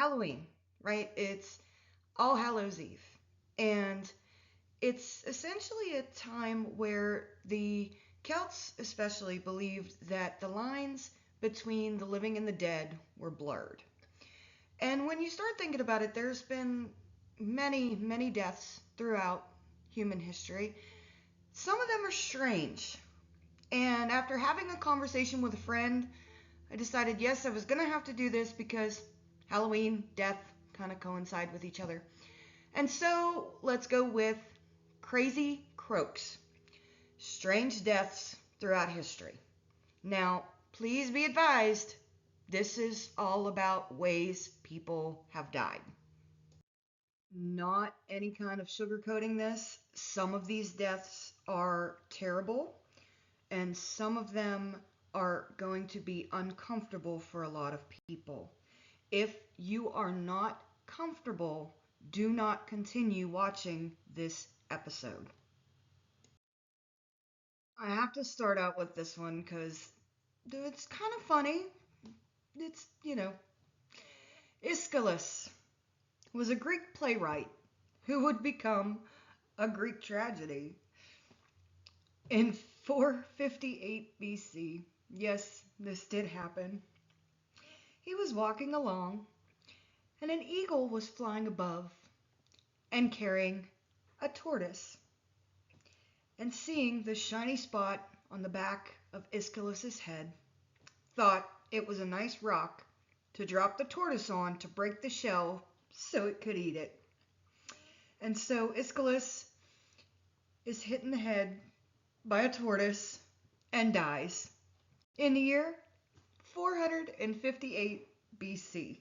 Halloween, right? It's All Hallows Eve. And it's essentially a time where the Celts especially believed that the lines between the living and the dead were blurred. And when you start thinking about it, there's been many, many deaths throughout human history. Some of them are strange. And after having a conversation with a friend, I decided, yes, I was going to have to do this because Halloween, death kind of coincide with each other. And so let's go with Crazy Croaks, Strange Deaths Throughout History. Now, please be advised, this is all about ways people have died. Not any kind of sugarcoating this. Some of these deaths are terrible, and some of them are going to be uncomfortable for a lot of people. If you are not comfortable, do not continue watching this episode. I have to start out with this one because it's kind of funny. It's. Aeschylus was a Greek playwright who would become a Greek tragedy in 458 BC. Yes, this did happen. He was walking along, and an eagle was flying above and carrying a tortoise. And seeing the shiny spot on the back of Aeschylus's head, thought it was a nice rock to drop the tortoise on to break the shell so it could eat it. And so Aeschylus is hit in the head by a tortoise and dies in the year 458 BC.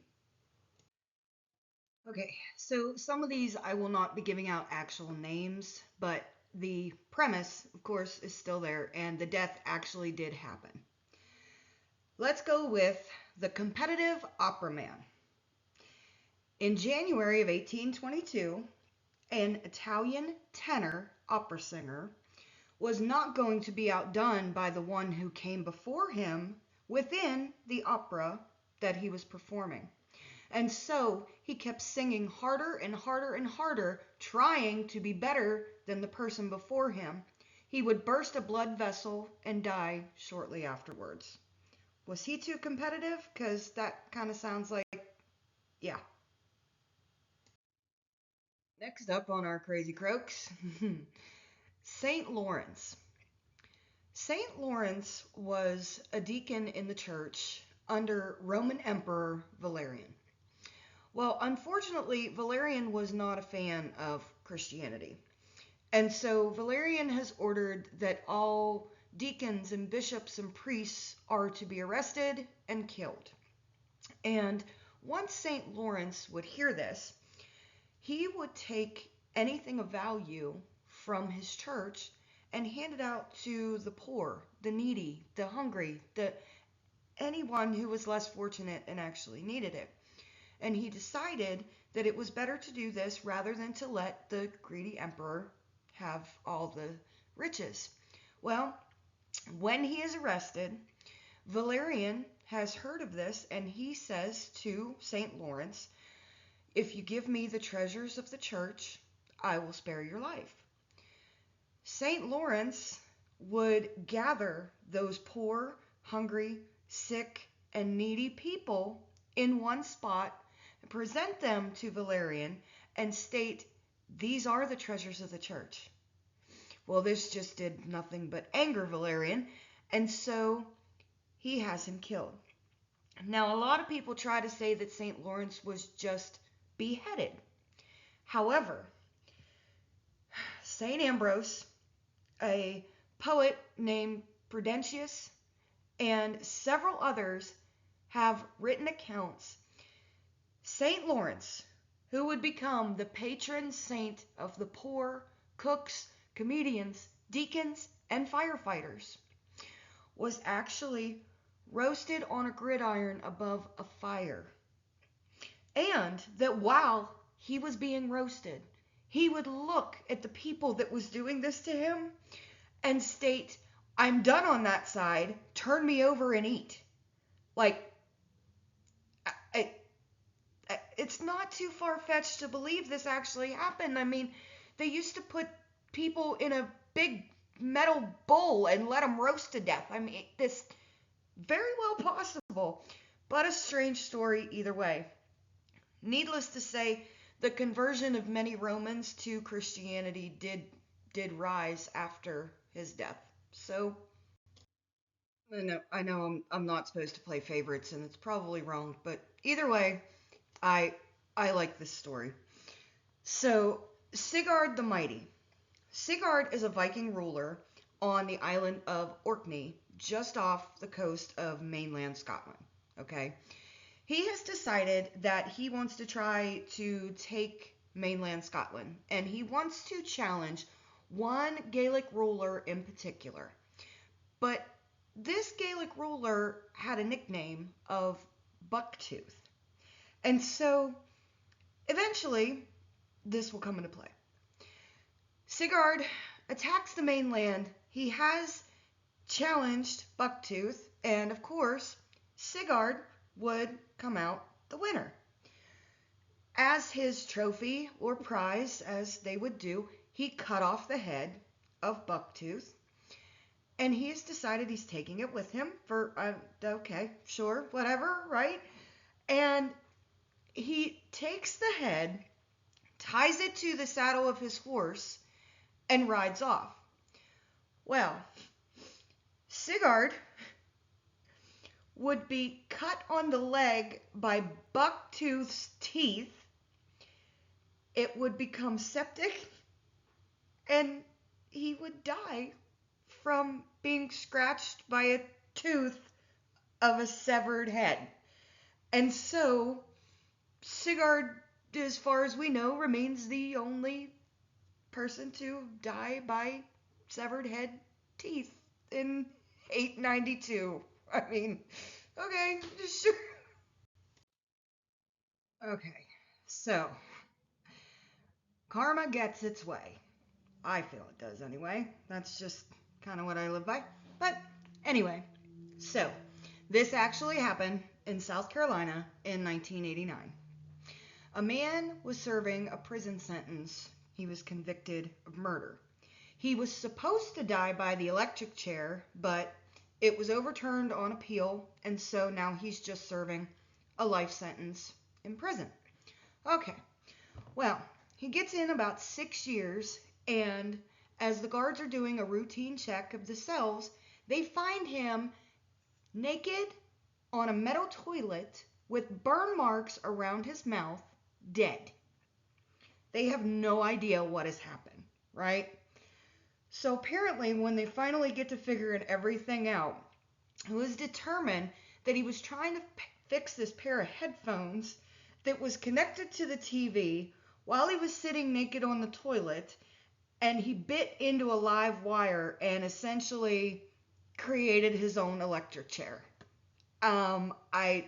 Okay, so some of these I will not be giving out actual names, but the premise, of course, is still there, and the death actually did happen. Let's go with the competitive opera man. In January of 1822, an Italian tenor opera singer was not going to be outdone by the one who came before him within the opera that he was performing. And so he kept singing harder and harder and harder, trying to be better than the person before him. He would burst a blood vessel and die shortly afterwards. Was he too competitive? Because that kind of sounds like, yeah. Next up on our Crazy Croaks, St. Lawrence. St. Lawrence was a deacon in the church under Roman Emperor Valerian. Well, unfortunately, Valerian was not a fan of Christianity. And so Valerian has ordered that all deacons and bishops and priests are to be arrested and killed. And once St. Lawrence would hear this, he would take anything of value from his church and hand it out to the poor, the needy, the hungry, anyone who was less fortunate and actually needed it. And he decided that it was better to do this rather than to let the greedy emperor have all the riches. Well, when he is arrested, Valerian has heard of this, and he says to St. Lawrence, "If you give me the treasures of the church, I will spare your life." St. Lawrence would gather those poor, hungry, sick, and needy people in one spot, present them to Valerian, and state, "These are the treasures of the church." Well, this just did nothing but anger Valerian, and so he has him killed. Now, a lot of people try to say that St. Lawrence was just beheaded. However, St. Ambrose, a poet named Prudentius, and several others have written accounts. St. Lawrence, who would become the patron saint of the poor, cooks, comedians, deacons, and firefighters, was actually roasted on a gridiron above a fire. And that while he was being roasted, he would look at the people that was doing this to him and state, "I'm done on that side, turn me over and eat." Like, it's not too far-fetched to believe this actually happened. I mean, they used to put people in a big metal bowl and let them roast to death. I mean, this very well possible, but a strange story either way. Needless to say, the conversion of many Romans to Christianity did rise after his death. So I know I'm not supposed to play favorites, and it's probably wrong, but either way, I I like this story. So Sigurd the Mighty. Sigurd is a Viking ruler on the island of Orkney, just off the coast of mainland Scotland. Okay, he has decided that he wants to try to take mainland Scotland, and he wants to challenge one Gaelic ruler in particular. But this Gaelic ruler had a nickname of Bucktooth. And so eventually this will come into play. Sigurd attacks the mainland. He has challenged Bucktooth, and of course, Sigurd would come out the winner. As his trophy or prize, as they would do, he cut off the head of Bucktooth, and he has decided he's taking it with him for, okay, sure, whatever, right? And he takes the head, ties it to the saddle of his horse, and rides off. Well, Sigurd would be cut on the leg by Bucktooth's teeth. It would become septic, and he would die from being scratched by a tooth of a severed head. And so Sigurd, as far as we know, remains the only person to die by severed head teeth in 892. I mean, okay, sure. Okay, so karma gets its way. I feel it does anyway. That's just kind of what I live by. But anyway, so this actually happened in South Carolina in 1989. A man was serving a prison sentence. He was convicted of murder. He was supposed to die by the electric chair, but it was overturned on appeal, and so now he's just serving a life sentence in prison. Okay, well, he gets in about 6 years, and as the guards are doing a routine check of the cells, they find him naked on a metal toilet with burn marks around his mouth, dead. They have no idea what has happened, right? So apparently, when they finally get to figuring everything out, it was determined that he was trying to fix this pair of headphones that was connected to the TV while he was sitting naked on the toilet, and he bit into a live wire and essentially created his own electric chair. I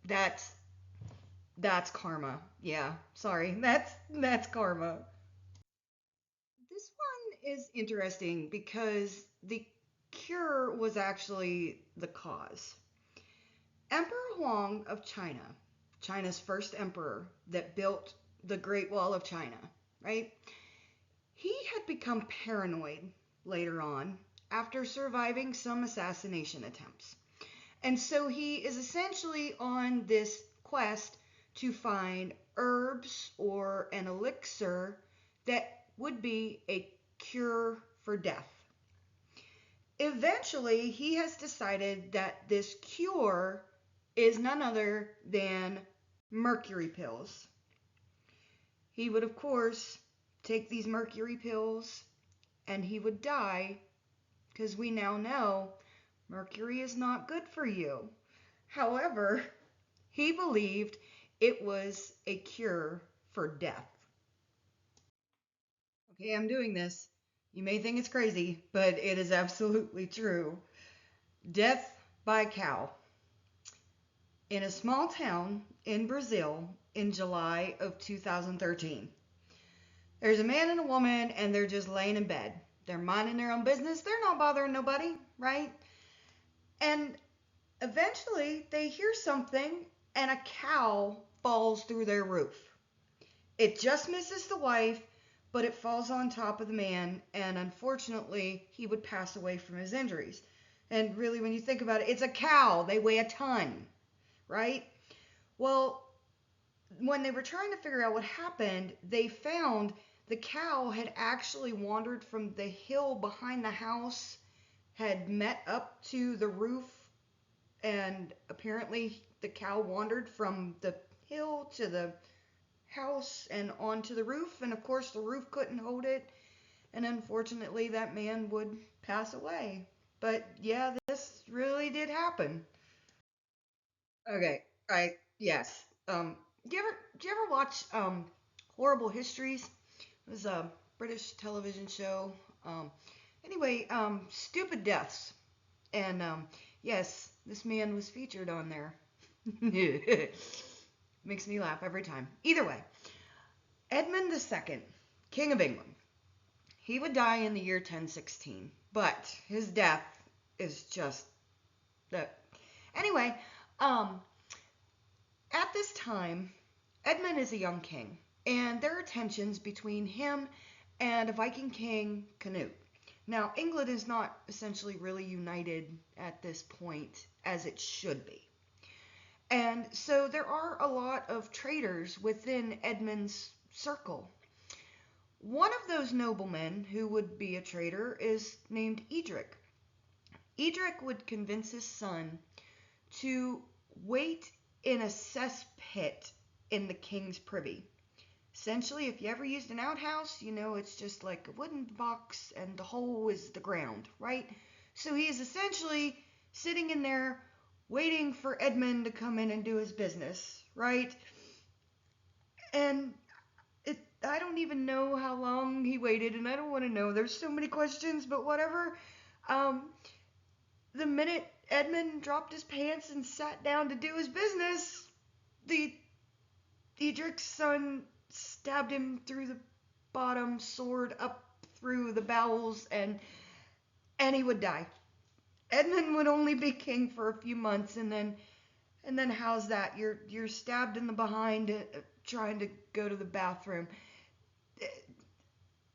that's karma. Yeah, sorry. That's karma. This one is interesting because the cure was actually the cause. Emperor Huang of China, China's first emperor that built the Great Wall of China, right? He had become paranoid later on after surviving some assassination attempts. And so he is essentially on this quest to find herbs or an elixir that would be a cure for death. Eventually, he has decided that this cure is none other than mercury pills. He would, of course, take these mercury pills and he would die because we now know mercury is not good for you. However, he believed it was a cure for death. Okay, I'm doing this. You may think it's crazy, but it is absolutely true. Death by cow. In a small town in Brazil in July of 2013. There's a man and a woman, and they're just laying in bed. They're minding their own business. They're not bothering nobody, right? And eventually they hear something, and a cow falls through their roof. It just misses the wife, but it falls on top of the man, and unfortunately, he would pass away from his injuries. And really, when you think about it, it's a cow. They weigh a ton, right? Well, when they were trying to figure out what happened, they found the cow had actually wandered from the hill behind the house, had met up to the roof, and apparently the cow wandered from the hill to the house and onto the roof, and of course the roof couldn't hold it, and unfortunately that man would pass away. But yeah, this really did happen. Okay, yes. Do you ever watch Horrible Histories? It was a British television show. Um, anyway, Stupid Deaths, and yes, this man was featured on there. Makes me laugh every time. Either way, Edmund II, King of England. He would die in the year 1016, but his death is just that. Anyway, um, at this time, Edmund is a young king, and there are tensions between him and a Viking king, Canute. Now, England is not essentially really united at this point as it should be. And so there are a lot of traitors within Edmund's circle. One of those noblemen who would be a traitor is named Edric. Edric would convince his son to wait in a cesspit in the king's privy. Essentially, if you ever used an outhouse, you know it's just like a wooden box and the hole is the ground, right? So he is essentially sitting in there waiting for Edmund to come in and do his business, right? And I don't even know how long he waited, and I don't want to know. There's so many questions, but whatever. Um, the minute Edmund dropped his pants and sat down to do his business, the Edric's son stabbed him through the bottom, sword up through the bowels, and he would die. Edmund would only be king for a few months, and then how's that? You're stabbed in the behind, trying to go to the bathroom.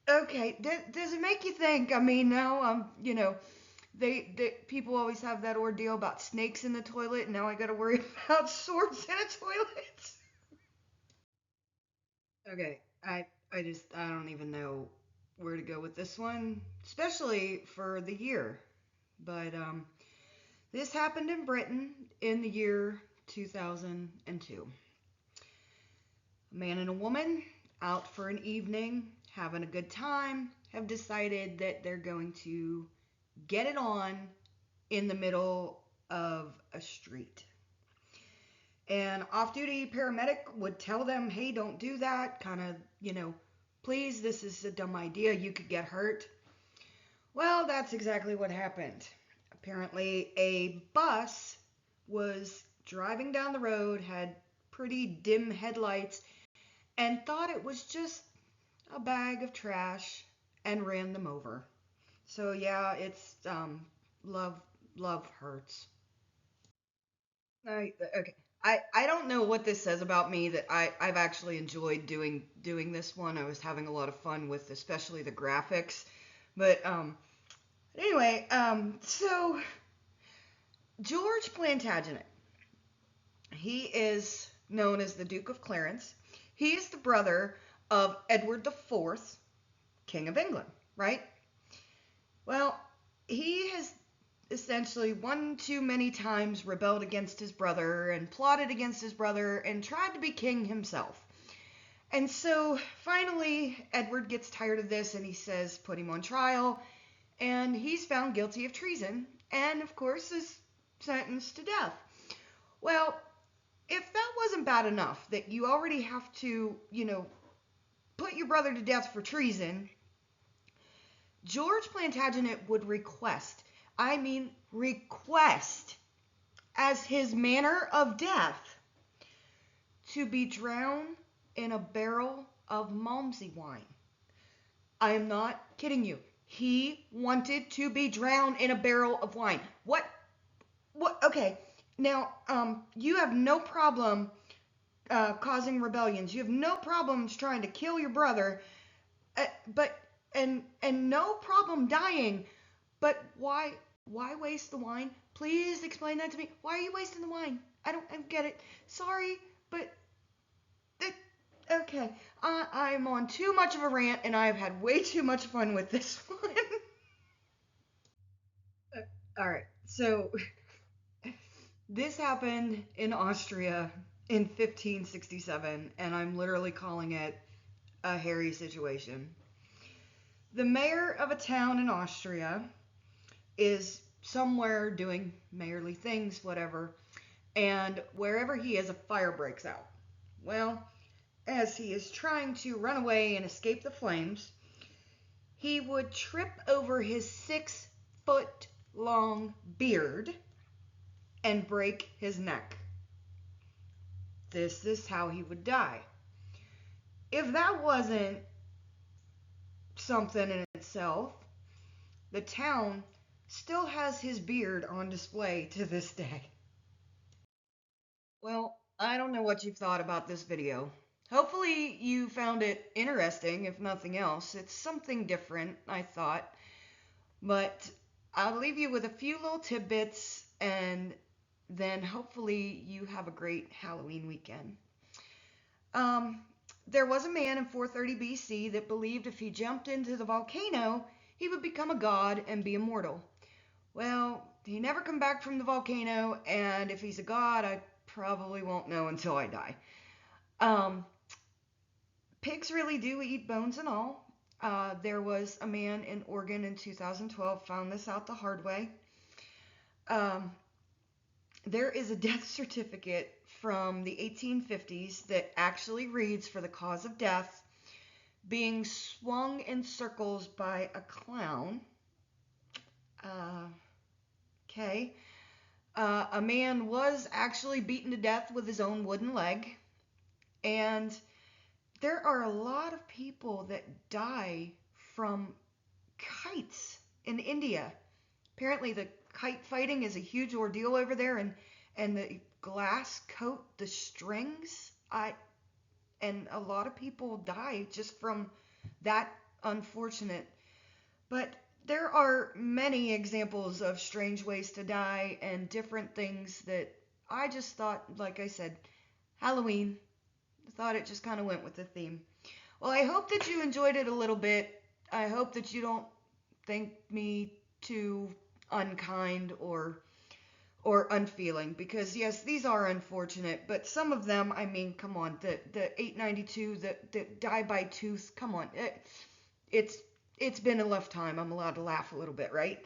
Okay, does it make you think? I mean, now they people always have that ordeal about snakes in the toilet, and now I got to worry about swords in a toilet. Okay, I don't even know where to go with this one, especially for the year. But this happened in Britain in the year 2002. A man and a woman out for an evening, having a good time, have decided that they're going to get it on in the middle of a street. An off duty paramedic would tell them, hey, don't do that. Kind of, please, this is a dumb idea. You could get hurt. Well, that's exactly what happened. Apparently, a bus was driving down the road, had pretty dim headlights, and thought it was just a bag of trash and ran them over. So, yeah, it's love, love hurts. Okay. I don't know what this says about me that I've actually enjoyed doing this one. I was having a lot of fun with especially the graphics. But anyway, so George Plantagenet, he is known as the Duke of Clarence. He is the brother of Edward IV, King of England, right? Well, he has essentially one too many times rebelled against his brother and plotted against his brother and tried to be king himself. And so finally, Edward gets tired of this and he says, put him on trial. And he's found guilty of treason and, of course, is sentenced to death. Well, if that wasn't bad enough, that you already have to, put your brother to death for treason, George Plantagenet would request as his manner of death to be drowned in a barrel of Malmsey wine. I am not kidding you. He wanted to be drowned in a barrel of wine. What? Okay. Now, you have no problem causing rebellions. You have no problems trying to kill your brother, but and no problem dying. But why waste the wine? Please explain that to me. Why are you wasting the wine? I don't get it. Sorry, but it, okay. I'm on too much of a rant, and I've had way too much fun with this one. All right, so this happened in Austria in 1567, and I'm literally calling it a hairy situation. The mayor of a town in Austria is somewhere doing mayorly things, whatever, and wherever he is, a fire breaks out. Well, as he is trying to run away and escape the flames, he would trip over his 6 foot long beard and break his neck. This is how he would die. If that wasn't something in itself, the town still has his beard on display to this day. Well, I don't know what you've thought about this video. Hopefully you found it interesting, if nothing else. It's something different, I thought. But I'll leave you with a few little tidbits, and then hopefully you have a great Halloween weekend. Um, there was a man in 430 BC that believed if he jumped into the volcano, he would become a god and be immortal. Well, he never come back from the volcano, and if he's a god, I probably won't know until I die. Um, Pigs really do eat bones and all. There was a man in Oregon in 2012 found this out the hard way. Um, there is a death certificate from the 1850s that actually reads for the cause of death being swung in circles by a clown. Uh, okay. A man was actually beaten to death with his own wooden leg. And there are a lot of people that die from kites in India. Apparently, the kite fighting is a huge ordeal over there, and the glass coat the strings. And a lot of people die just from that unfortunate. But there are many examples of strange ways to die and different things that I just thought, like I said, Halloween. I thought it just kind of went with the theme. Well, I hope that you enjoyed it a little bit. I hope that you don't think me too unkind or unfeeling, because yes, these are unfortunate, but some of them, I mean, come on, the 892, the die by tooth, come on, it's been a rough time. I'm allowed to laugh a little bit, right?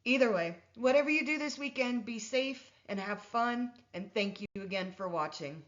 Either way, whatever you do this weekend, be safe and have fun, and thank you again for watching.